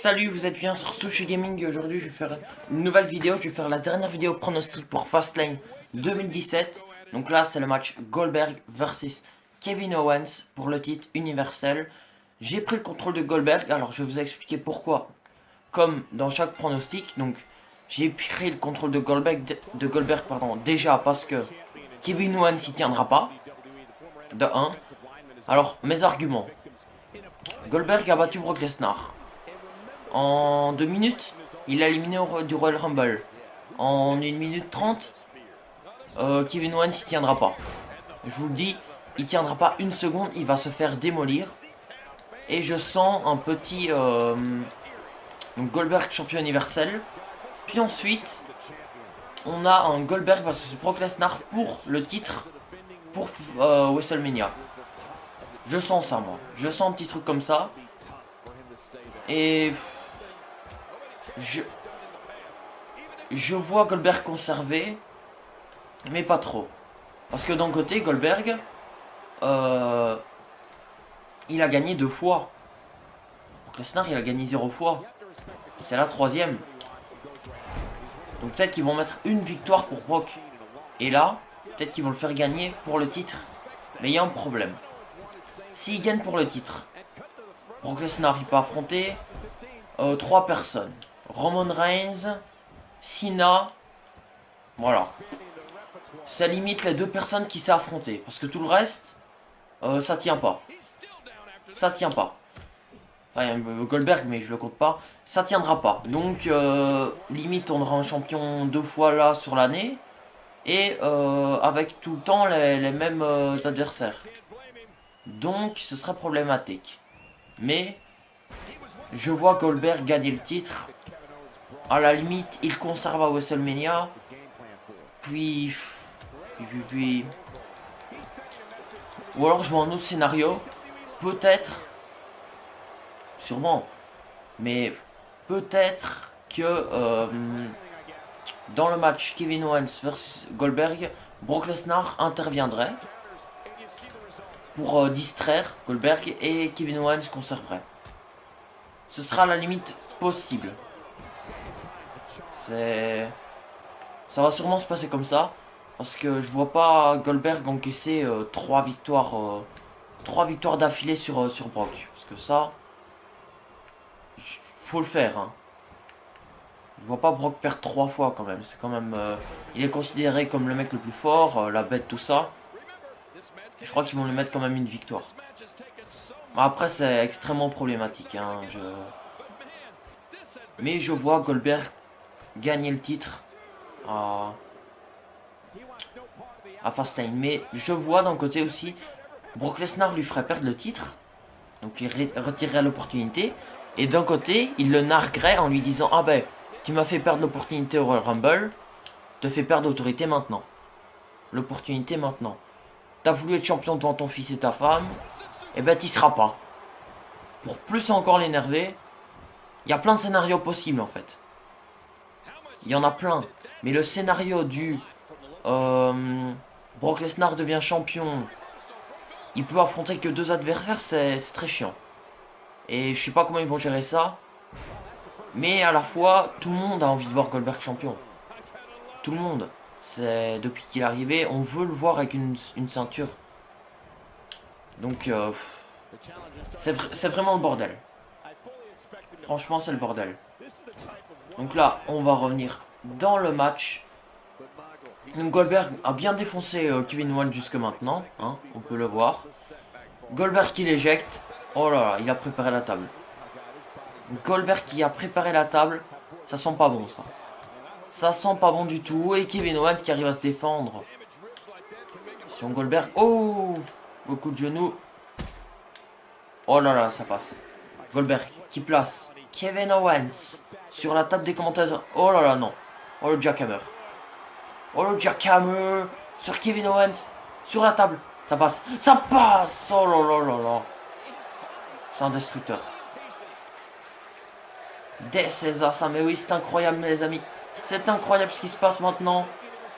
Salut, vous êtes bien sur Sushi Gaming et aujourd'hui je vais faire une nouvelle vidéo. Je vais faire la dernière vidéo pronostic pour Fastlane 2017. Donc là c'est le match Goldberg versus Kevin Owens pour le titre universel. J'ai pris le contrôle de Goldberg, alors je vais vous expliquer pourquoi. Comme dans chaque pronostic, donc j'ai pris le contrôle de Goldberg, déjà parce que Kevin Owens s'y tiendra pas. De 1. Alors mes arguments. Goldberg a battu Brock Lesnar. En 2 minutes, il a éliminé du Royal Rumble. En 1 minute 30, Kevin Owens il tiendra pas. Je vous le dis, il tiendra pas une seconde, il va se faire démolir. Et je sens un petit donc Goldberg champion universel. Puis ensuite, on a un Goldberg versus Brock Lesnar pour le titre pour WrestleMania. Je sens ça moi, je sens un petit truc comme ça. Et je vois Goldberg conserver, mais pas trop. Parce que d'un côté, Goldberg, il a gagné 2 fois. Brock Lesnar, il a gagné 0 fois. C'est la 3e. Donc peut-être qu'ils vont mettre une victoire pour Brock. Et là, peut-être qu'ils vont le faire gagner pour le titre. Mais il y a un problème. S'il gagne pour le titre, Brock Lesnar, il peut affronter 3 personnes. Roman Reigns, Cena, voilà. Ça limite les 2 personnes qui s'est affronter. Parce que tout le reste, ça tient pas. Ça tient pas. Enfin, Goldberg, mais je le compte pas. Ça tiendra pas. Donc, limite, on aura un champion 2 fois là sur l'année. Et avec tout le temps les mêmes adversaires. Donc, ce serait problématique. Mais, je vois Goldberg gagner le titre. À la limite, il conserve à WrestleMania. Puis... Ou alors je vois un autre scénario. Peut-être. Sûrement. Mais peut-être que dans le match Kevin Owens versus Goldberg, Brock Lesnar interviendrait pour distraire Goldberg et Kevin Owens conserverait. Ce sera à la limite possible. Ça va sûrement se passer comme ça. Parce que je vois pas Goldberg encaisser 3 victoires d'affilée sur Brock. Parce que ça, faut le faire. Hein. Je vois pas Brock perdre 3 fois quand même. C'est quand même. Il est considéré comme le mec le plus fort, la bête, tout ça. Je crois qu'ils vont lui mettre quand même une victoire. Après, c'est extrêmement problématique. Hein, Mais je vois Goldberg gagner le titre à Fastlane. Mais je vois d'un côté aussi, Brock Lesnar lui ferait perdre le titre. Donc il retirerait l'opportunité. Et d'un côté, il le narguerait en lui disant: ah ben, tu m'as fait perdre l'opportunité au Royal Rumble, te fais perdre l'autorité maintenant. L'opportunité maintenant. T'as voulu être champion devant ton fils et ta femme, et ben t'y seras pas. Pour plus encore l'énerver, il y a plein de scénarios possibles en fait. Il y en a plein. Mais le scénario du Brock Lesnar devient champion, il peut affronter que 2 adversaires, c'est très chiant. Et je sais pas comment ils vont gérer ça. Mais à la fois, tout le monde a envie de voir Goldberg champion. Tout le monde. C'est depuis qu'il est arrivé, on veut le voir avec une ceinture. Donc, c'est vraiment le bordel. Franchement, c'est le bordel. Donc là, on va revenir dans le match. Donc Goldberg a bien défoncé Kevin Owens jusque maintenant, hein, on peut le voir. Goldberg qui l'éjecte. Oh là là, il a préparé la table. Goldberg qui a préparé la table, ça sent pas bon ça. Ça sent pas bon du tout. Et Kevin Owens qui arrive à se défendre. Sur Goldberg. Oh, beaucoup de genoux. Oh là là, ça passe. Goldberg qui place Kevin Owens sur la table des commentateurs. Oh là là, non. Oh le jackhammer. Oh le jackhammer sur Kevin Owens. Sur la table. Ça passe. Ça passe. Oh là là là là. C'est un destructeur. Des César, ça. Mais oui, c'est incroyable mes amis. C'est incroyable ce qui se passe maintenant.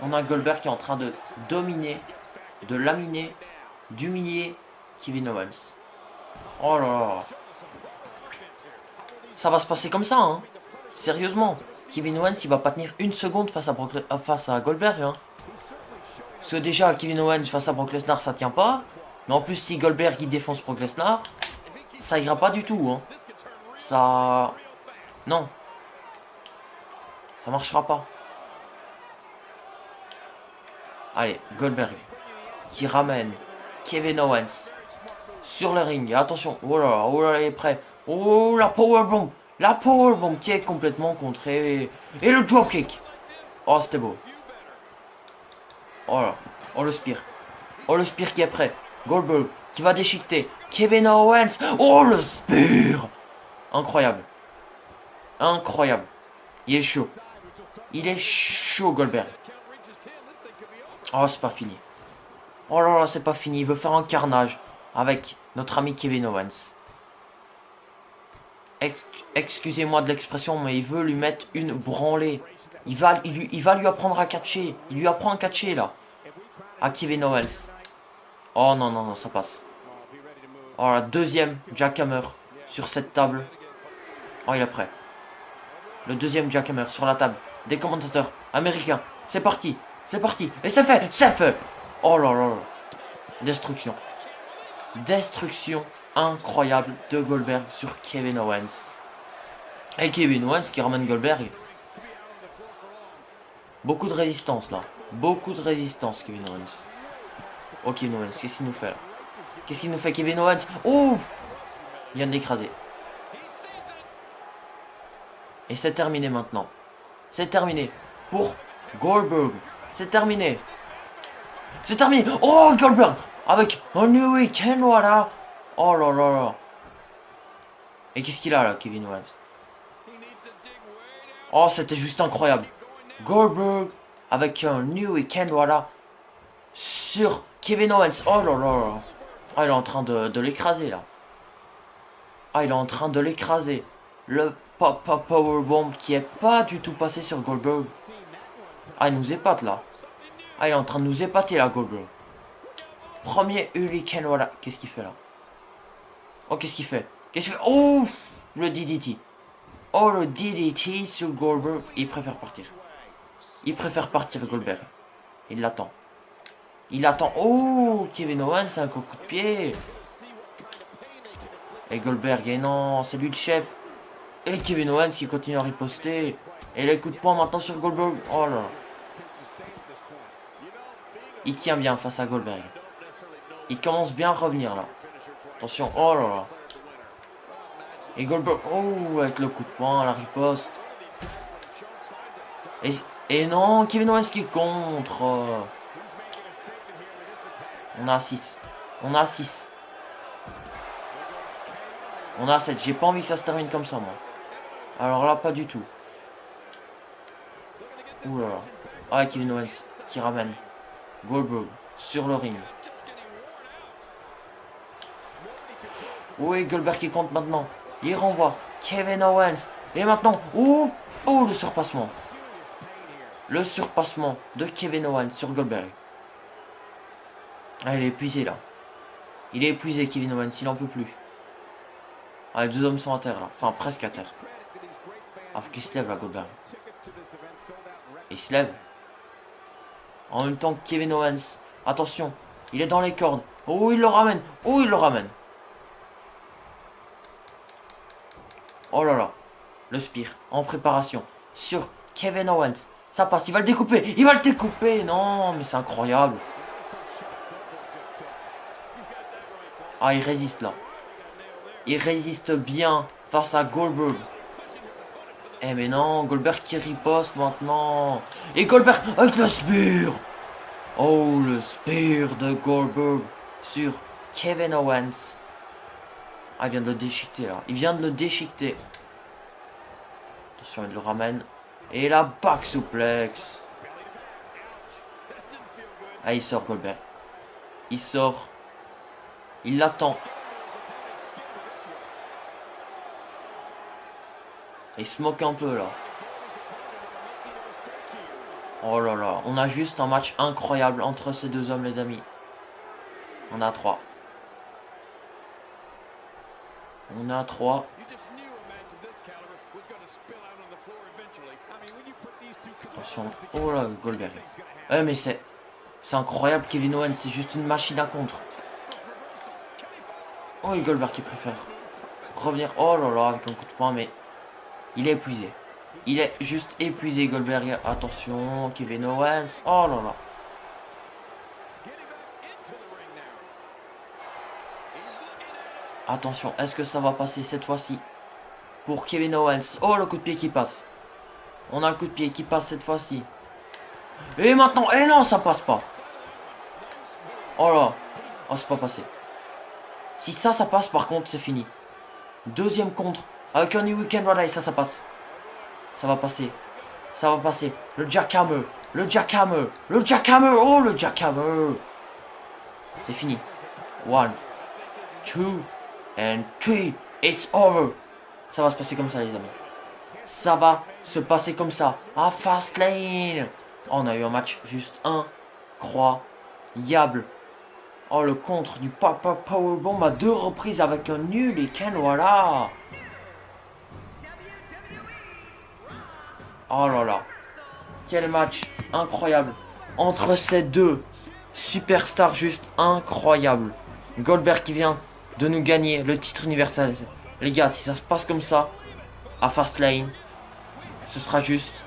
On a Goldberg qui est en train de dominer, de laminer, d'humilier Kevin Owens. Oh là là. Ça va se passer comme ça, hein. Sérieusement. Kevin Owens, il va pas tenir une seconde face à Goldberg, hein. Parce que déjà, Kevin Owens face à Brock Lesnar, ça tient pas. Mais en plus, si Goldberg, il défonce Brock Lesnar, ça ira pas du tout, hein. Ça... Non. Ça marchera pas. Allez, Goldberg. Qui ramène Kevin Owens sur le ring. Attention. Oh là, il est prêt. Oh, la powerbomb. La powerbomb qui est complètement contrée. Et le dropkick. Oh, c'était beau. Oh là. Oh, le spear. Oh, le spear qui est prêt. Goldberg qui va déchiqueter Kevin Owens. Oh, le spear. Incroyable. Incroyable. Il est chaud. Il est chaud, Goldberg. Oh, c'est pas fini. Oh là là, c'est pas fini. Il veut faire un carnage avec notre ami Kevin Owens. Excusez-moi de l'expression, mais il veut lui mettre une branlée. Il va lui apprendre à catcher. Il lui apprend à catcher, là. À Kevin Owens. Oh non, non, non, ça passe. Oh, la deuxième jackhammer sur cette table. Oh, il est prêt. Le deuxième jackhammer sur la table des commentateurs américains. C'est parti. C'est parti. Et c'est fait. C'est fait. Oh là là là. Destruction. Destruction incroyable de Goldberg sur Kevin Owens. Et Kevin Owens qui ramène Goldberg. Beaucoup de résistance là. Beaucoup de résistance, Kevin Owens. Oh, Kevin Owens, qu'est-ce qu'il nous fait là? Qu'est-ce qu'il nous fait, Kevin Owens? Oh! Il vient de l'écraser. Et c'est terminé maintenant. C'est terminé. Pour Goldberg. C'est terminé. C'est terminé. Oh, Goldberg! Avec un New Weekend, voilà. Oh là là là. Et qu'est-ce qu'il a là, Kevin Owens? Oh, c'était juste incroyable. Goldberg avec un New Weekend, voilà. Sur Kevin Owens. Oh là là là. Ah, il est en train de l'écraser là. Ah, il est en train de l'écraser. Le powerbomb qui est pas du tout passé sur Goldberg. Ah, il nous épate là. Ah, il est en train de nous épater là, Goldberg. Premier Hurricane, voilà. Qu'est-ce qu'il fait là? Oh, qu'est-ce qu'il fait? Qu'est-ce qu'il fait? Oh, le DDT. Oh, le DDT sur Goldberg. Il préfère partir. Il préfère partir, Goldberg. Il l'attend. Il attend. Oh, Kevin Owens, c'est un coup de pied. Et Goldberg, et non, c'est lui le chef. Et Kevin Owens qui continue à riposter. Et les coups de poing maintenant sur Goldberg. Oh là. Il tient bien face à Goldberg. Il commence bien à revenir là. Attention. Oh là là. Et Goldberg. Oh, avec le coup de poing, la riposte. Et non, Kevin Owens qui contre. On a 6. On a 6. On a 7. J'ai pas envie que ça se termine comme ça, moi. Alors là, pas du tout. Ouh là là. Ah, Kevin Owens qui ramène Goldberg sur le ring. Oui, Goldberg qui compte maintenant. Il renvoie Kevin Owens. Et maintenant, oh, le surpassement. Le surpassement de Kevin Owens sur Goldberg. Ah, il est épuisé là. Il est épuisé, Kevin Owens. Il en peut plus. Ah, les deux hommes sont à terre là. Enfin, presque à terre. Ah, faut qu'il se lève là, Goldberg. Et il se lève. En même temps que Kevin Owens. Attention, il est dans les cordes. Oh, il le ramène. Oh, il le ramène. Oh là là. Le spear en préparation sur Kevin Owens. Ça passe, il va le découper. Il va le découper. Non, mais c'est incroyable. Ah, il résiste là. Il résiste bien face à Goldberg. Eh mais non, Goldberg qui riposte maintenant. Et Goldberg avec le spear. Oh, le spear de Goldberg sur Kevin Owens. Ah, il vient de le déchiqueter là. Il vient de le déchiqueter. Attention, il le ramène. Et la back suplex. Ah, il sort Goldberg. Il sort. Il l'attend. Il se moque un peu là. Oh là là. On a juste un match incroyable entre ces deux hommes, les amis. On a 3. On a 3. Attention. Oh là, Goldberg. Mais c'est incroyable, Kevin Owens, c'est juste une machine à contre. Oh, et Goldberg qui préfère revenir. Oh là là, avec un coup de poing, mais il est épuisé. Il est juste épuisé, Goldberg. Attention, Kevin Owens. Oh là là. Attention, est-ce que ça va passer cette fois-ci pour Kevin Owens? Oh, le coup de pied qui passe. On a le coup de pied qui passe cette fois-ci. Et maintenant, non, ça passe pas. Oh là. Oh, c'est pas passé. Si ça passe, par contre, c'est fini. Deuxième contre. Avec un New Weekend, voilà, et ça passe. Ça va passer. Ça va passer. Le jackhammer. Le jackhammer. Le jackhammer. Oh, le jackhammer. C'est fini. 1, 2, and 3. It's over. Ça va se passer comme ça, les amis. Ça va se passer comme ça. À Fastlane. Oh, on a eu un match juste incroyable. Oh, le contre du Papa Powerbomb à 2 reprises avec un nul et Ken, voilà. Oh là là. Quel match incroyable. Entre ces deux superstars juste incroyables. Goldberg qui vient de nous gagner le titre universel. Les gars, si ça se passe comme ça, à Fastlane, ce sera juste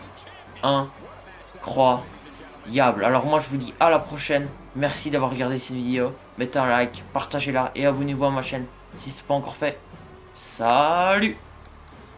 incroyable. Alors moi je vous dis à la prochaine. Merci d'avoir regardé cette vidéo. Mettez un like, partagez-la et abonnez-vous à ma chaîne si ce n'est pas encore fait. Salut!